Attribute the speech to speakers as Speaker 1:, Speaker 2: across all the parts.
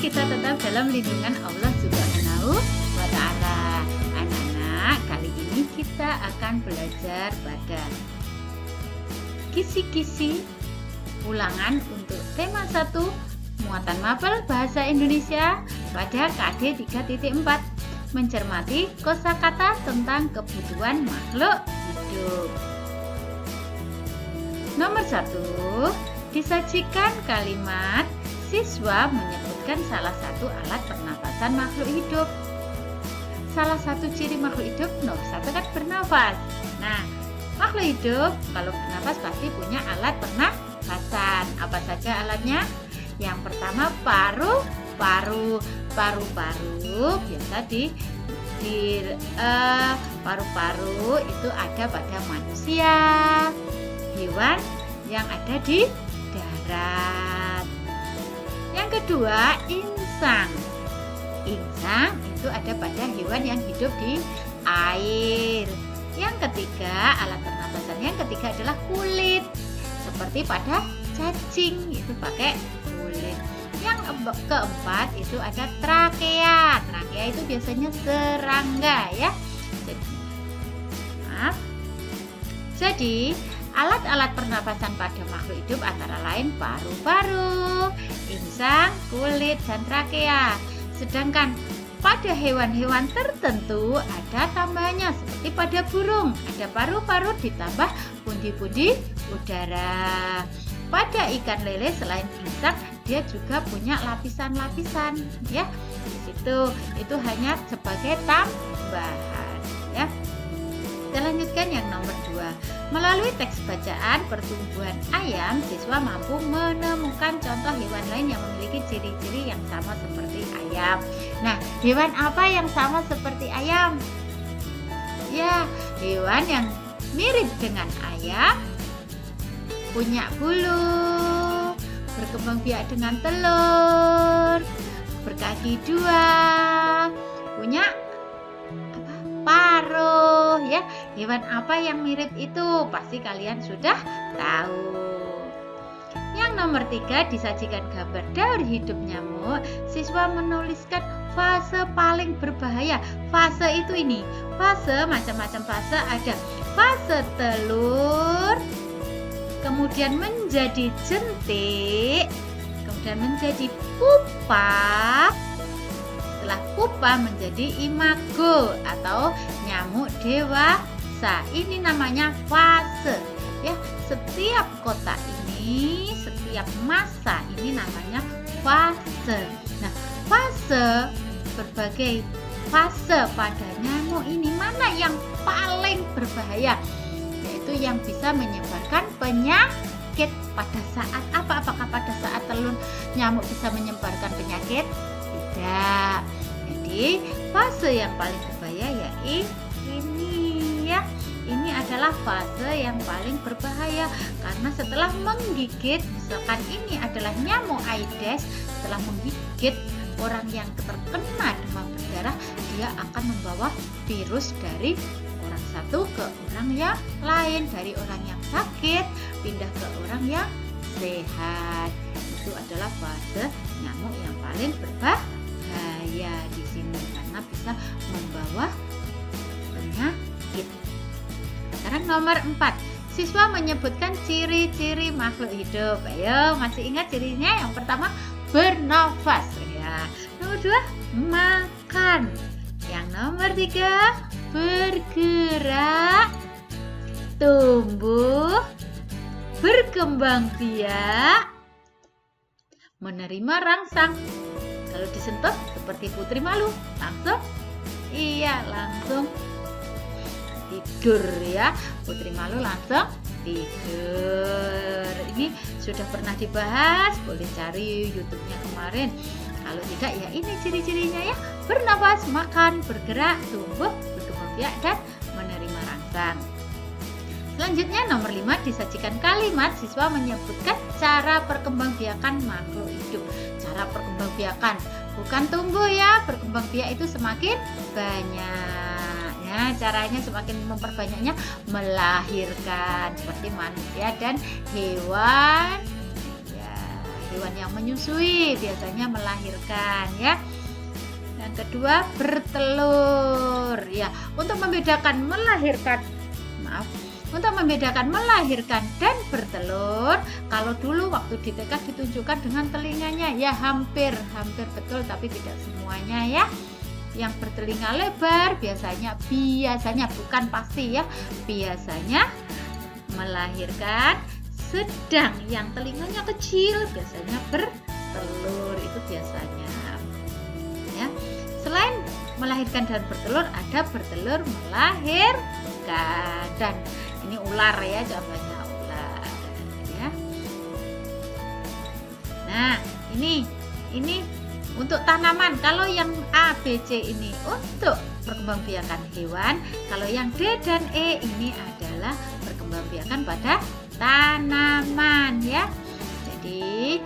Speaker 1: kita tetap dalam lindungan Allah Subhanahu wa Ta'ala. Anak-anak, kali ini kita akan belajar pada kisi-kisi ulangan untuk tema 1 muatan mapel bahasa Indonesia pada KD 3.4, mencermati kosakata tentang kebutuhan makhluk hidup. Nomor 1, disajikan kalimat siswa menyebutkan salah satu alat pernapasan makhluk hidup. Salah satu ciri makhluk hidup nomor 1 kan bernafas. Nah, makhluk hidup kalau bernafas pasti punya alat pernapasan. Apa saja alatnya? Yang pertama paru-paru. Paru-paru biasa di paru-paru itu ada pada manusia, hewan yang ada di darat. Yang kedua, insang. Insang itu ada pada hewan yang hidup di air. Yang ketiga, alat pernapasan yang ketiga adalah kulit. Seperti pada cacing itu pakai kulit. Yang keempat itu ada trakea. Trakea itu biasanya serangga ya. Jadi alat-alat pernapasan pada makhluk hidup antara lain paru-paru, insang, kulit, dan trakea. Sedangkan pada hewan-hewan tertentu ada tambahannya, seperti pada burung ada paru-paru ditambah pundi-pundi udara. Pada ikan lele selain insang dia juga punya lapisan-lapisan ya. Di situ itu hanya sebagai tambahan ya. Kita lanjutkan yang nomor 2. Melalui teks bacaan pertumbuhan ayam, siswa mampu menemukan contoh hewan lain yang memiliki ciri-ciri yang sama seperti ayam. Nah, hewan apa yang sama seperti ayam? Ya, hewan yang mirip dengan ayam, punya bulu, berkembang biak dengan telur, berkaki 2, punya paruh ya. Hewan apa yang mirip itu? Pasti kalian sudah tahu. Yang nomor 3, disajikan gambar daur hidup nyamuk. Siswa menuliskan fase paling berbahaya. Fase itu ini, fase macam-macam fase ada. Fase telur, kemudian menjadi jentik, kemudian menjadi pupa. Setelah pupa menjadi imago atau nyamuk dewasa. Ini namanya fase ya. Setiap kotak ini, setiap masa ini namanya fase. Nah, fase, berbagai fase pada nyamuk ini mana yang paling berbahaya? Yaitu yang bisa menyebarkan penyakit. Pada saat apa? Apakah pada saat telur nyamuk bisa menyebarkan penyakit? Tidak. Jadi fase yang paling berbahaya yaitu ini ya. Ini adalah fase yang paling berbahaya karena setelah menggigit, misalkan ini adalah nyamuk Aedes, setelah menggigit orang yang terkena demam berdarah, dia akan membawa virus dari orang satu ke orang yang lain, dari orang yang sakit pindah ke orang yang sehat. Itu adalah fase nyamuk yang paling berbahaya di sini karena bisa membawa penyakit. Sekarang nomor 4, siswa menyebutkan ciri-ciri makhluk hidup. Ayo, masih ingat cirinya? Yang pertama bernafas ya. Nomor 2 makan. Yang nomor 3 bergerak, tumbuh, berkembang biak, menerima rangsang. Kalau disentuh seperti putri malu, langsung tidur ya. Putri malu langsung tidur. Ini sudah pernah dibahas, boleh cari YouTube-nya kemarin. Kalau tidak ya ini ciri-cirinya ya. Bernafas, makan, bergerak, tumbuh, berkembang biak, dan menerima rangsang. Selanjutnya nomor 5, disajikan kalimat siswa menyebutkan cara perkembangbiakan makhluk hidup. Cara perkembangbiakan bukan tumbuh ya, berkembang biak itu semakin banyak ya. Caranya semakin memperbanyaknya melahirkan seperti manusia dan hewan ya, hewan yang menyusui, biasanya melahirkan ya. Yang kedua, bertelur ya. Untuk membedakan melahirkan dan bertelur, kalau dulu waktu di TK ditunjukkan dengan telinganya ya, hampir betul tapi tidak semuanya ya. Yang bertelinga lebar biasanya bukan pasti ya, biasanya melahirkan, sedang yang telinganya kecil biasanya bertelur, itu biasanya ya. Selain melahirkan dan bertelur, ada bertelur melahirkan, dan ini ular ya, contohnya ular ya. Nah, ini untuk tanaman. Kalau yang A, B, C ini untuk perkembangbiakan hewan, kalau yang D dan E ini adalah perkembangbiakan pada tanaman ya. Jadi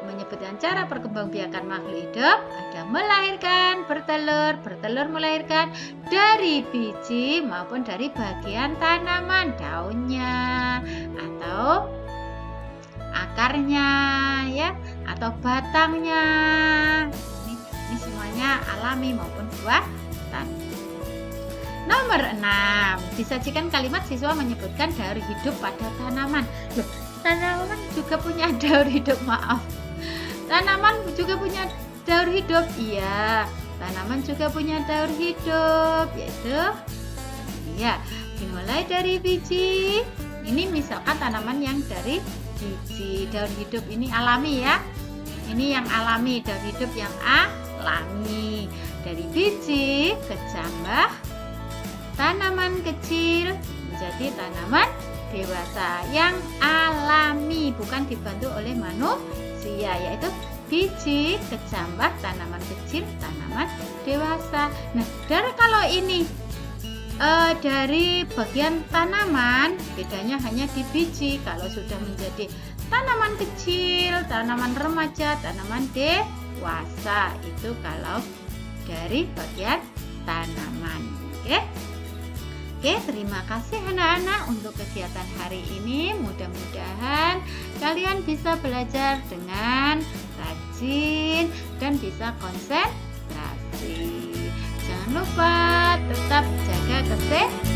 Speaker 1: menyebutkan cara perkembangbiakan makhluk hidup, ada melahirkan, bertelur melahirkan dari biji maupun dari bagian tanaman, daunnya atau akarnya ya, atau batangnya. Ini semuanya alami maupun buatan. Nomor 6, disajikan kalimat siswa menyebutkan daur hidup pada tanaman. Loh, tanaman juga punya daur hidup, maaf. Tanaman juga punya daur hidup. Iya, tanaman juga punya daur hidup, yaitu ya, dimulai dari biji. Ini misalkan tanaman yang dari biji, daur hidup ini alami ya. Ini yang alami, daur hidup yang alami. Dari biji kecambah tanaman kecil menjadi tanaman dewasa yang alami, bukan dibantu oleh manusia, yaitu biji kecambah tanaman kecil, tanaman dewasa. Nah, kalau ini dari bagian tanaman, bedanya hanya di biji. Kalau sudah menjadi tanaman kecil, tanaman remaja, tanaman dewasa, itu kalau dari bagian tanaman. Oke, terima kasih anak-anak untuk kegiatan hari ini. Mudah-mudahan kalian bisa belajar dengan rajin dan bisa konsentrasi. Jangan lupa tetap jaga kesehatan.